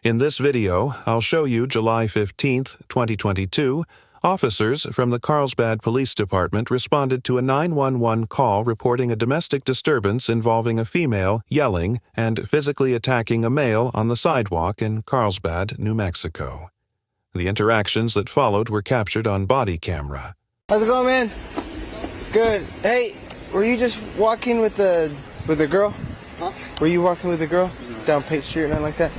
In this video, I'll show you July 15, 2022, officers from the Carlsbad Police Department responded to a 911 call reporting a domestic disturbance involving a female yelling and physically attacking a male on the sidewalk in Carlsbad, New Mexico. The interactions that followed were captured on body camera. How's it going, man? Good. Hey, were you just walking with the girl? Huh? Were you walking with the girl down Pate Street or nothing like that?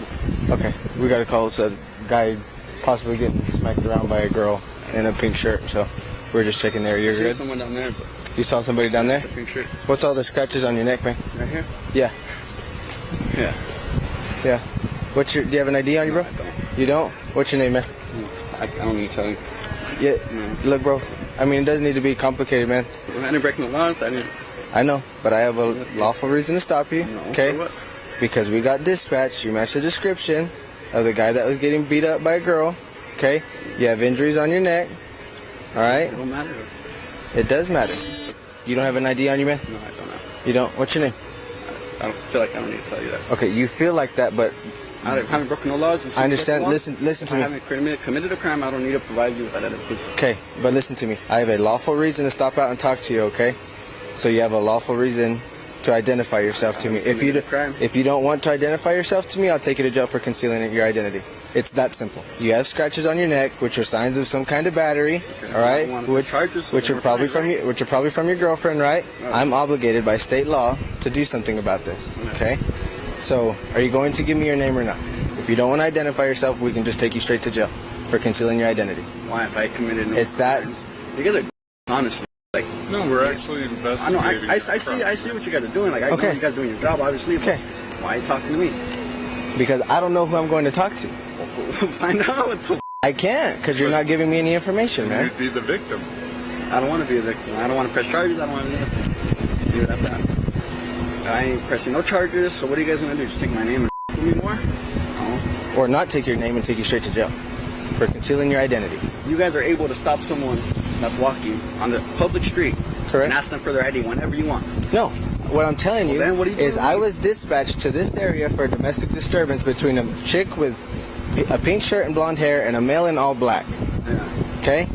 Okay, we got a call. It's a guy possibly getting smacked around by a girl in a pink shirt. So we're just checking there. You're good? I saw someone down there. But you saw somebody down there? a pink shirt. What's all the scratches on your neck, man? Right here? Yeah. Yeah. Yeah. Do you have an ID on you, bro? I don't. You don't? What's your name, man? I don't need to tell you. Yeah. No. Look, bro. I mean, it doesn't need to be complicated, man. I didn't break no laws. I know, but I have a lawful reason to stop you, No, okay? for what? Because we got dispatched. You match the description of the guy that was getting beat up by a girl, okay? You have injuries on your neck, all right? It don't matter. It does matter. You don't have an ID on you, man? No, I don't know. You don't? What's your name? I don't feel like I don't need to tell you that. Okay, you feel like that, but I haven't broken no laws. I understand. Listen If to I me. haven't committed a crime, I don't need to provide you with that identification. Okay, but listen to me. I have a lawful reason to stop out and talk to you, okay? So you have a lawful reason to identify yourself to me. If you don't want to identify yourself to me, I'll take you to jail for concealing your identity. It's that simple. You have scratches on your neck, which are signs of some kind of battery, Okay, all right? which are probably from your girlfriend, right? No. I'm obligated by state law to do something about this, okay? So, are you going to give me your name or not? If you don't want to identify yourself, we can just take you straight to jail for concealing your identity. Why? If I committed no It's that- crimes? You guys are honestly. Like, No, we're actually I know. investigating. I see what you guys are doing. Like, I know Okay. you guys are doing your job, obviously. But Okay. why are you talking to me? Because I don't know who I'm going to talk to. Find out what the. I can't, because you're not giving me any information, man. You'd be the victim. I don't want to be a victim. I don't want to press charges. I don't want to be a victim. Leave it at that. I ain't pressing no charges. So what are you guys gonna do? Just take my name and for me more? No. Or not take your name and take you straight to jail for concealing your identity. You guys are able to stop someone that's walking on the public street Correct. and ask them for their ID whenever you want. No, what I'm telling you Well, then what are you is doing? I was dispatched to this area for a domestic disturbance between a chick with a pink shirt and blonde hair and a male in all black. Yeah. Okay?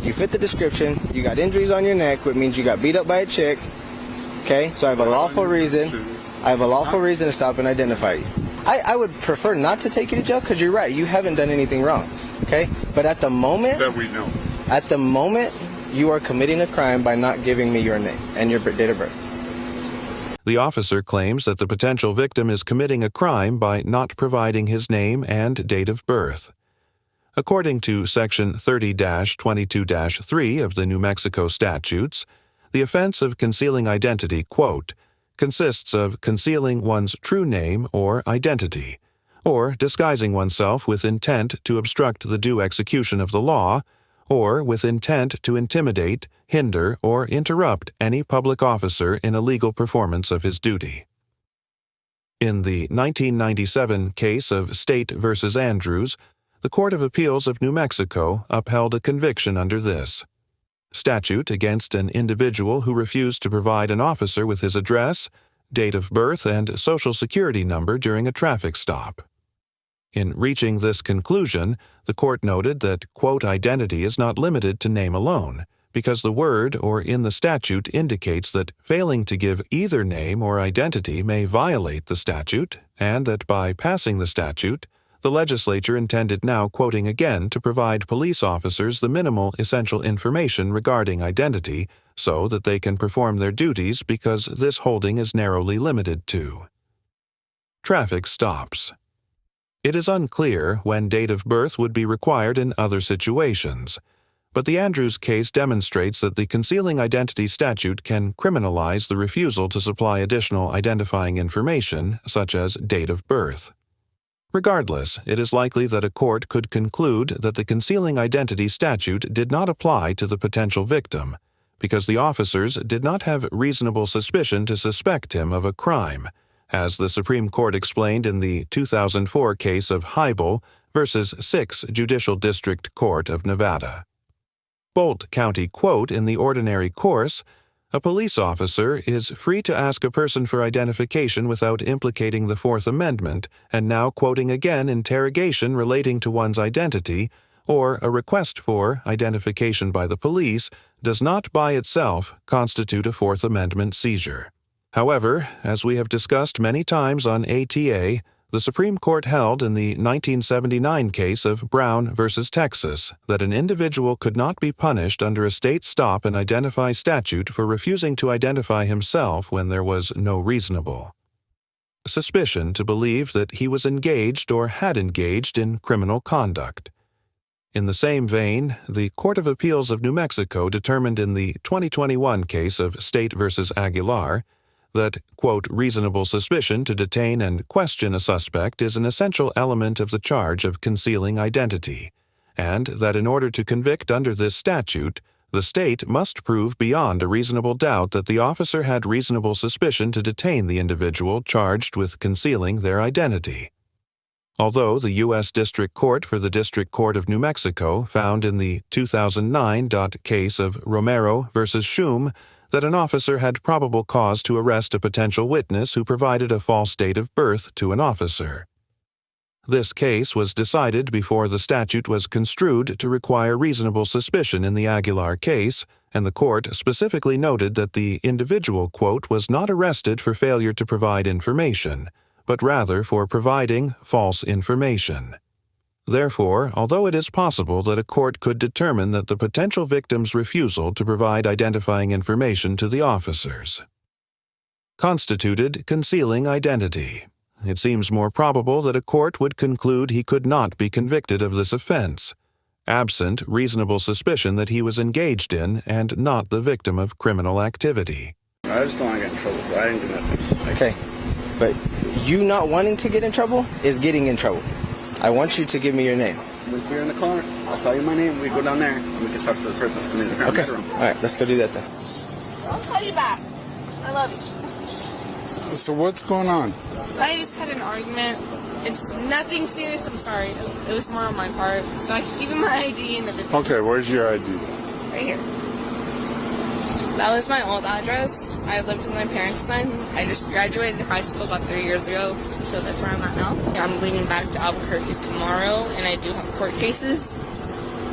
You fit the description. You got injuries on your neck, which means you got beat up by a chick. Okay? So I have a lawful reason. I have a lawful reason to stop and identify you. I would prefer not to take you to jail because you're right. You haven't done anything wrong. Okay? But at the moment, That we know. you are committing a crime by not giving me your name and your date of birth. The officer claims that the potential victim is committing a crime by not providing his name and date of birth. According to Section 30-22-3 of the New Mexico statutes, the offense of concealing identity, quote, consists of concealing one's true name or identity, or disguising oneself with intent to obstruct the due execution of the law, or with intent to intimidate, hinder, or interrupt any public officer in a legal performance of his duty. In the 1997 case of State v. Andrews, the Court of Appeals of New Mexico upheld a conviction under this statute against an individual who refused to provide an officer with his address, date of birth, and social security number during a traffic stop. In reaching this conclusion, the court noted that, quote, identity is not limited to name alone, because the word or in the statute indicates that failing to give either name or identity may violate the statute, and that by passing the statute, the legislature intended, now quoting again, to provide police officers the minimal essential information regarding identity so that they can perform their duties because this holding is narrowly limited to traffic stops. It is unclear when date of birth would be required in other situations, but the Andrews case demonstrates that the concealing identity statute can criminalize the refusal to supply additional identifying information, such as date of birth. Regardless, it is likely that a court could conclude that the concealing identity statute did not apply to the potential victim, because the officers did not have reasonable suspicion to suspect him of a crime, as the Supreme Court explained in the 2004 case of Heibel versus 6th Judicial District Court of Nevada. Bolt County quote in the ordinary course, A police officer is free to ask a person for identification without implicating the Fourth Amendment, and now quoting again interrogation relating to one's identity, or a request for identification by the police, does not by itself constitute a Fourth Amendment seizure. However, as we have discussed many times on ATA, the Supreme Court held in the 1979 case of Brown v. Texas that an individual could not be punished under a state stop and identify statute for refusing to identify himself when there was no reasonable suspicion to believe that he was engaged or had engaged in criminal conduct. In the same vein, the Court of Appeals of New Mexico determined in the 2021 case of State v. Aguilar that, quote, reasonable suspicion to detain and question a suspect is an essential element of the charge of concealing identity, and that in order to convict under this statute, the state must prove beyond a reasonable doubt that the officer had reasonable suspicion to detain the individual charged with concealing their identity. Although the U.S. District Court for the District Court of New Mexico found in the 2009 case of Romero v. Schum that an officer had probable cause to arrest a potential witness who provided a false date of birth to an officer. This case was decided before the statute was construed to require reasonable suspicion in the Aguilar case, and the court specifically noted that the individual, quote, was not arrested for failure to provide information, but rather for providing false information. Therefore, although it is possible that a court could determine that the potential victim's refusal to provide identifying information to the officers constituted concealing identity, it seems more probable that a court would conclude he could not be convicted of this offense, absent reasonable suspicion that he was engaged in and not the victim of criminal activity. I just don't want to get in trouble, bro. I didn't do nothing. Okay, but you not wanting to get in trouble is getting in trouble. I want you to give me your name. Once we're in the car, I'll tell you my name. We go down there and we can talk to the person that's coming in the crime bedroom. All right, let's go do that then. I'll call you back. I love you. So what's going on? I just had an argument. It's nothing serious. I'm sorry. It was more on my part. So I gave him my ID and everything. Okay, where's your ID? Right here. That was my old address. I lived with my parents then. I just graduated high school about 3 years ago, so that's where I'm at now. I'm leaving back to Albuquerque tomorrow, and I do have court cases.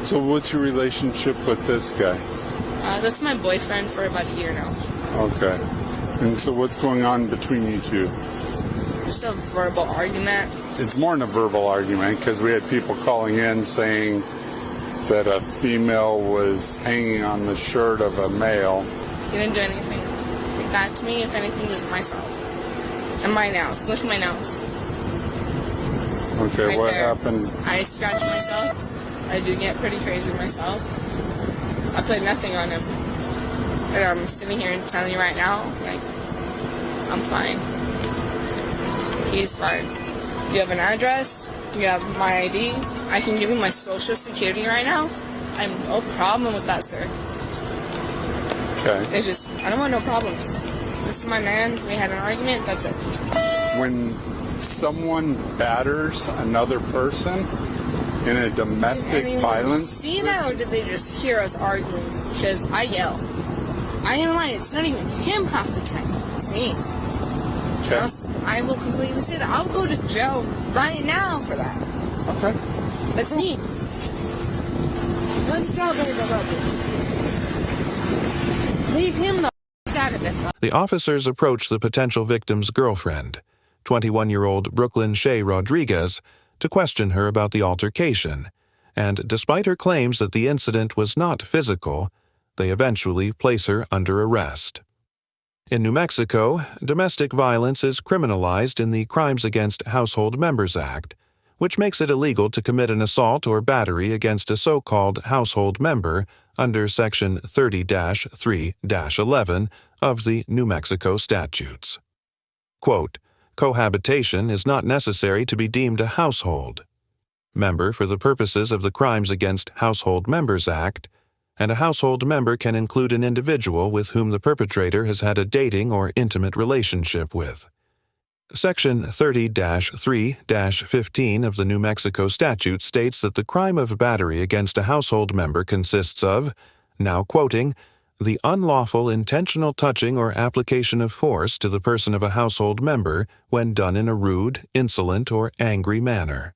So what's your relationship with this guy? That's my boyfriend for about a year now. Okay. And so what's going on between you two? Just a verbal argument. It's more than a verbal argument because we had people calling in saying that a female was hanging on the shirt of a male. He didn't do anything like that to me. If anything, it was myself. And my nails. Look at my nails. Okay, Right what there. happened? I scratch myself. I do get pretty crazy myself. I put nothing on him. And I'm sitting here and telling you right now, like, I'm fine. He's fine. You have an address. You have my ID. I can give you my social security right now. I have no problem with that, sir. Okay. It's just, I don't want no problems. This is my man. We had an argument. That's it. When someone batters another person in a domestic Did anyone violence... see that, or did they just hear us arguing? Because I yell. I ain't lying. It's not even him half the time. It's me. Okay. I will completely say that. I'll go to jail right now for that. Okay. That's me. Leave him the out of it. The officers approached the potential victim's girlfriend, 21-year-old Brooklyn Shea Rodriguez, to question her about the altercation, and despite her claims that the incident was not physical, they eventually place her under arrest. In New Mexico, domestic violence is criminalized in the Crimes Against Household Members Act, which makes it illegal to commit an assault or battery against a so-called household member under Section 30-3-11 of the New Mexico statutes. Quote, cohabitation is not necessary to be deemed a household member for the purposes of the Crimes Against Household Members Act, and a household member can include an individual with whom the perpetrator has had a dating or intimate relationship with. Section 30-3-15 of the New Mexico statute states that the crime of battery against a household member consists of, now quoting, the unlawful intentional touching or application of force to the person of a household member when done in a rude, insolent, or angry manner.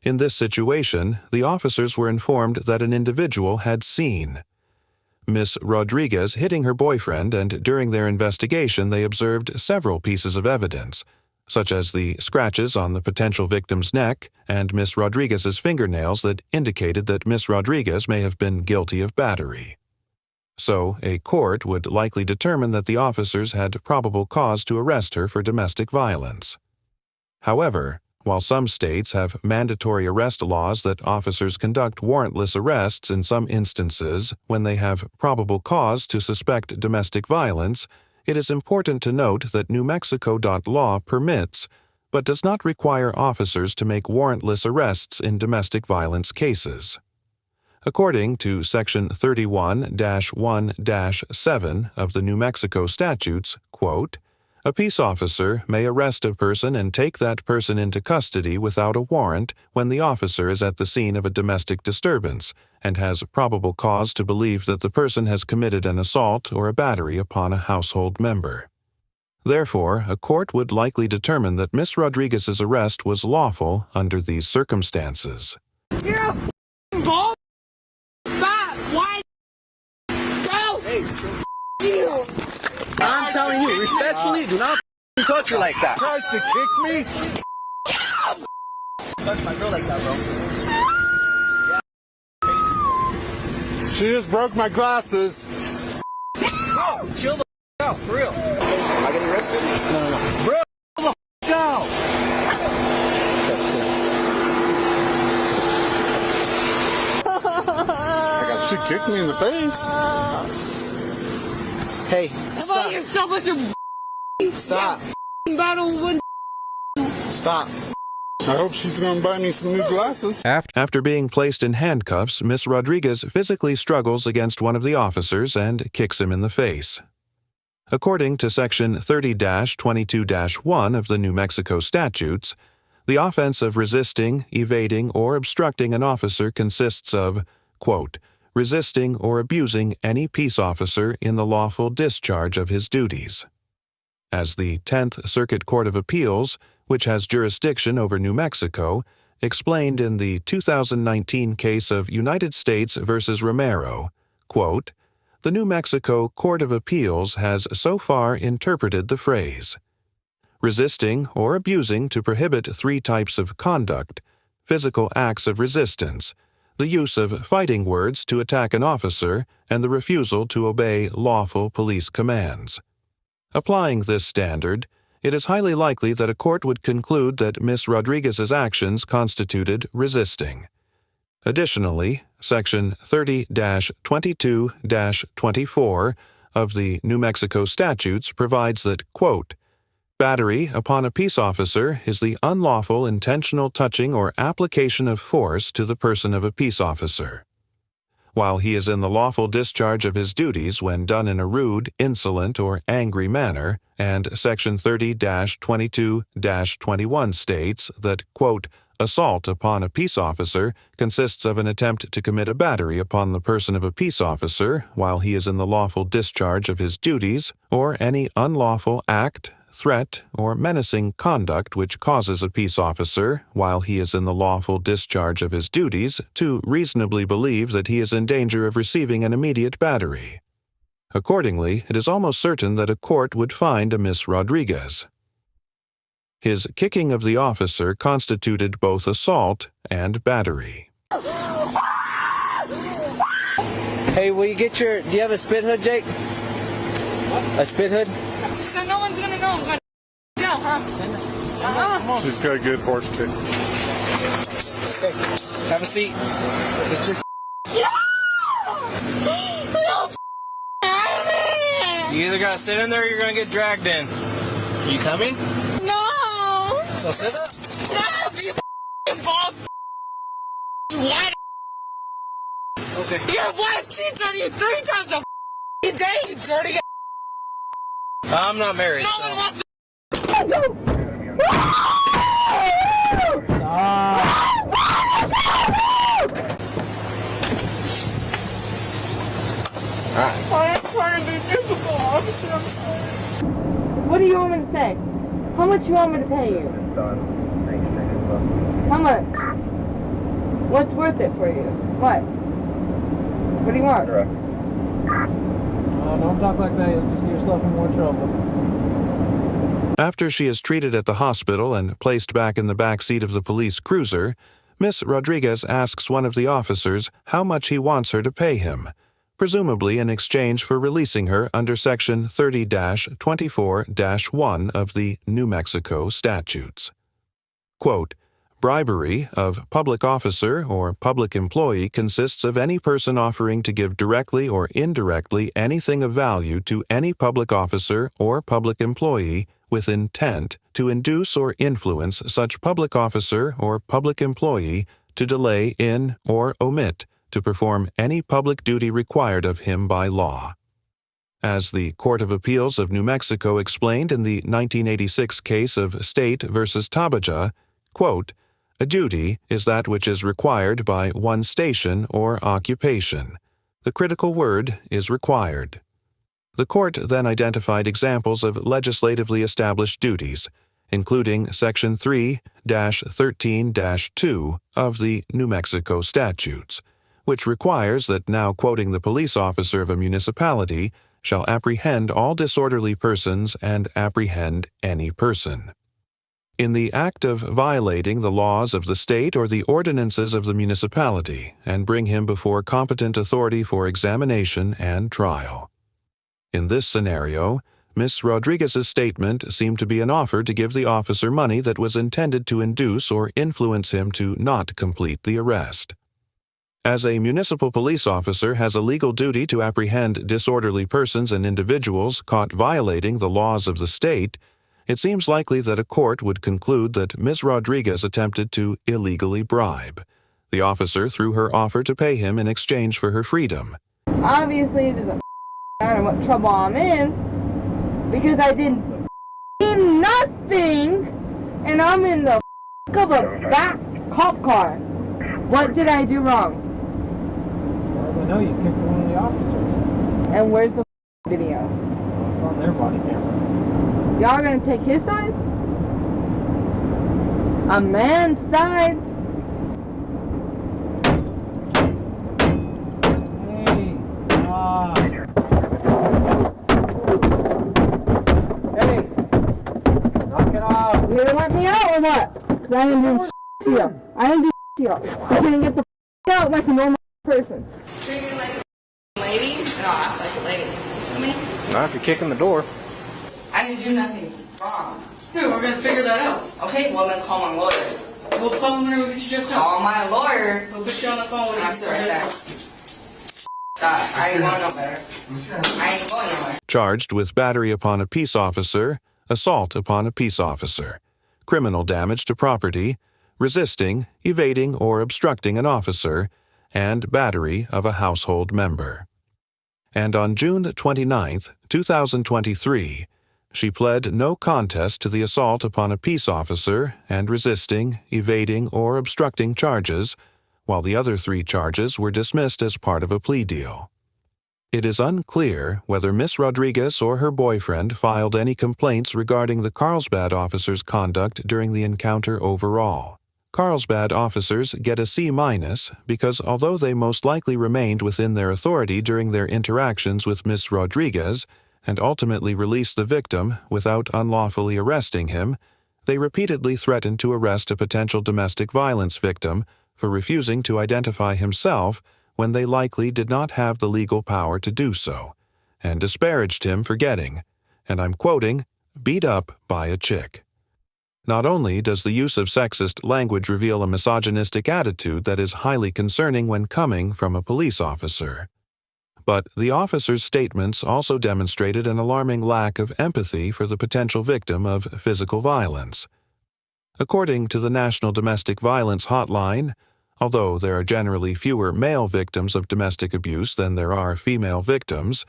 In this situation, the officers were informed that an individual had seen Miss Rodriguez hitting her boyfriend, and during their investigation they observed several pieces of evidence, such as the scratches on the potential victim's neck and Miss Rodriguez's fingernails that indicated that Miss Rodriguez may have been guilty of battery. So, a court would likely determine that the officers had probable cause to arrest her for domestic violence. However, while some states have mandatory arrest laws that officers conduct warrantless arrests in some instances when they have probable cause to suspect domestic violence, it is important to note that New Mexico law permits, but does not require officers to make warrantless arrests in domestic violence cases. According to Section 31-1-7 of the New Mexico statutes, quote, "A peace officer may arrest a person and take that person into custody without a warrant when the officer is at the scene of a domestic disturbance and has probable cause to believe that the person has committed an assault or a battery upon a household member." Therefore, a court would likely determine that Miss Rodriguez's arrest was lawful under these circumstances. You're a ball. Stop. Why? Go. Hey, I'm telling you, respectfully, do not touch her like that. Tries to kick me? Touch my girl like that, bro. She just broke my glasses. Bro, chill the out, for real. Am I getting arrested? No. Bro, chill the out. She kicked me in the face. Hey, About yourself with your stop. battle with. Stop. I hope she's going to buy me some new glasses. After being placed in handcuffs, Miss Rodriguez physically struggles against one of the officers and kicks him in the face. According to Section 30-22-1 of the New Mexico statutes, the offense of resisting, evading, or obstructing an officer consists of, quote, resisting or abusing any peace officer in the lawful discharge of his duties. As the 10th Circuit Court of Appeals, which has jurisdiction over New Mexico, explained in the 2019 case of United States v. Romero, quote, the New Mexico Court of Appeals has so far interpreted the phrase, resisting or abusing to prohibit three types of conduct: physical acts of resistance, the use of fighting words to attack an officer, and the refusal to obey lawful police commands. Applying this standard, it is highly likely that a court would conclude that Miss Rodriguez's actions constituted resisting. Additionally, Section 30-22-24 of the New Mexico statutes provides that, quote, battery upon a peace officer is the unlawful intentional touching or application of force to the person of a peace officer. While he is in the lawful discharge of his duties when done in a rude, insolent, or angry manner, and Section 30-22-21 states that, quote, assault upon a peace officer consists of an attempt to commit a battery upon the person of a peace officer while he is in the lawful discharge of his duties, or any unlawful act, threat, or menacing conduct which causes a peace officer, while he is in the lawful discharge of his duties, to reasonably believe that he is in danger of receiving an immediate battery. Accordingly, it is almost certain that a court would find a Miss Rodriguez. His kicking of the officer constituted both assault and battery. Hey, will you get do you have a spit hood, Jake? What? A spit hood? So no one's gonna know I'm going to jail, huh? She's got a good horse kick. Hey, have a seat. Get your You either gotta sit in there or you're gonna get dragged in. You coming? No! So sit up. No! You balls! What? Okay. Your wife cheats on you 3 times a day, you dirty. I'm not married. No So. one wants to. All right. do you want me to say? How much you want me to pay you? How much? What's worth it for you? What? What do you want? Don't talk like that. You'll just get yourself in more trouble. After she is treated at the hospital and placed back in the back seat of the police cruiser, Miss Rodriguez asks one of the officers how much he wants her to pay him, presumably in exchange for releasing her under Section 30-24-1 of the New Mexico statutes. Quote, bribery of public officer or public employee consists of any person offering to give directly or indirectly anything of value to any public officer or public employee with intent to induce or influence such public officer or public employee to delay in or omit to perform any public duty required of him by law. As the Court of Appeals of New Mexico explained in the 1986 case of State v. Tabaja, quote, a duty is that which is required by one station or occupation. The critical word is required. The court then identified examples of legislatively established duties, including Section 3-13-2 of the New Mexico statutes, which requires that, now quoting the police officer of a municipality, shall apprehend all disorderly persons and apprehend any person. In the act of violating the laws of the state or the ordinances of the municipality, and bring him before competent authority for examination and trial. In this scenario, Miss Rodriguez's statement seemed to be an offer to give the officer money that was intended to induce or influence him to not complete the arrest. As a municipal police officer has a legal duty to apprehend disorderly persons and individuals caught violating the laws of the state, it seems likely that a court would conclude that Ms. Rodriguez attempted to illegally bribe the officer through her offer to pay him in exchange for her freedom. Obviously, it doesn't matter what trouble I'm in, because I did nothing, and I'm in the of a back cop car. What did I do wrong? As I know, you kicked one of the officers. And where's the video? Well, it's on their body camera. Y'all are gonna take his side? A man's side? Hey, stop. Hey, knock it off. You gonna let me out or what? Cause I didn't do to you. I didn't do to you. So can you get the out like a normal person? Treat me like a lady, and I'll act like a lady. You feel me? Not if you're kicking the door. I didn't do nothing wrong. Dude, we're gonna figure that out. Okay, well then call my lawyer. We'll call him whenever we get you just out. Call my lawyer. We'll put you on the phone when And I'll we sit right there. I ain't going no better. I ain't going nowhere. Charged with battery upon a peace officer, assault upon a peace officer, criminal damage to property, resisting, evading, or obstructing an officer, and battery of a household member. And on June 29, 2023, she pled no contest to the assault upon a peace officer and resisting, evading, or obstructing charges, while the other 3 charges were dismissed as part of a plea deal. It is unclear whether Miss Rodriguez or her boyfriend filed any complaints regarding the Carlsbad officer's conduct during the encounter overall. Carlsbad officers get a C- because although they most likely remained within their authority during their interactions with Miss Rodriguez and ultimately released the victim without unlawfully arresting him, they repeatedly threatened to arrest a potential domestic violence victim for refusing to identify himself when they likely did not have the legal power to do so, and disparaged him for getting, and I'm quoting, beat up by a chick. Not only does the use of sexist language reveal a misogynistic attitude that is highly concerning when coming from a police officer, but the officer's statements also demonstrated an alarming lack of empathy for the potential victim of physical violence. According to the National Domestic Violence Hotline, although there are generally fewer male victims of domestic abuse than there are female victims,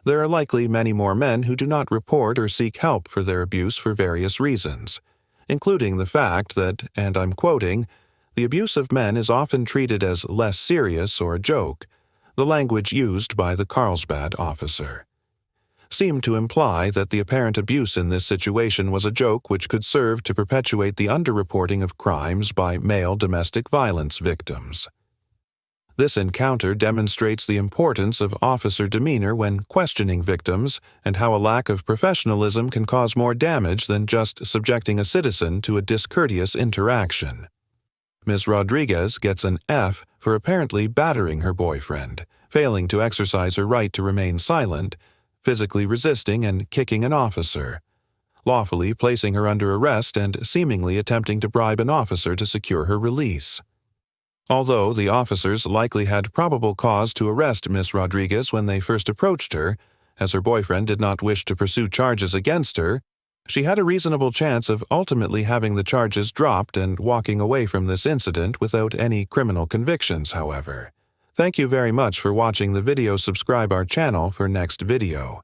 there are likely many more men who do not report or seek help for their abuse for various reasons, including the fact that, and I'm quoting, the abuse of men is often treated as less serious or a joke, the language used by the Carlsbad officer. seemed to imply that the apparent abuse in this situation was a joke which could serve to perpetuate the underreporting of crimes by male domestic violence victims. This encounter demonstrates the importance of officer demeanor when questioning victims and how a lack of professionalism can cause more damage than just subjecting a citizen to a discourteous interaction. Ms. Rodriguez gets an F for apparently battering her boyfriend, failing to exercise her right to remain silent, physically resisting and kicking an officer, lawfully placing her under arrest and seemingly attempting to bribe an officer to secure her release. Although the officers likely had probable cause to arrest Ms. Rodriguez when they first approached her, as her boyfriend did not wish to pursue charges against her, she had a reasonable chance of ultimately having the charges dropped and walking away from this incident without any criminal convictions, however. Thank you very much for watching the video. Subscribe our channel for next video.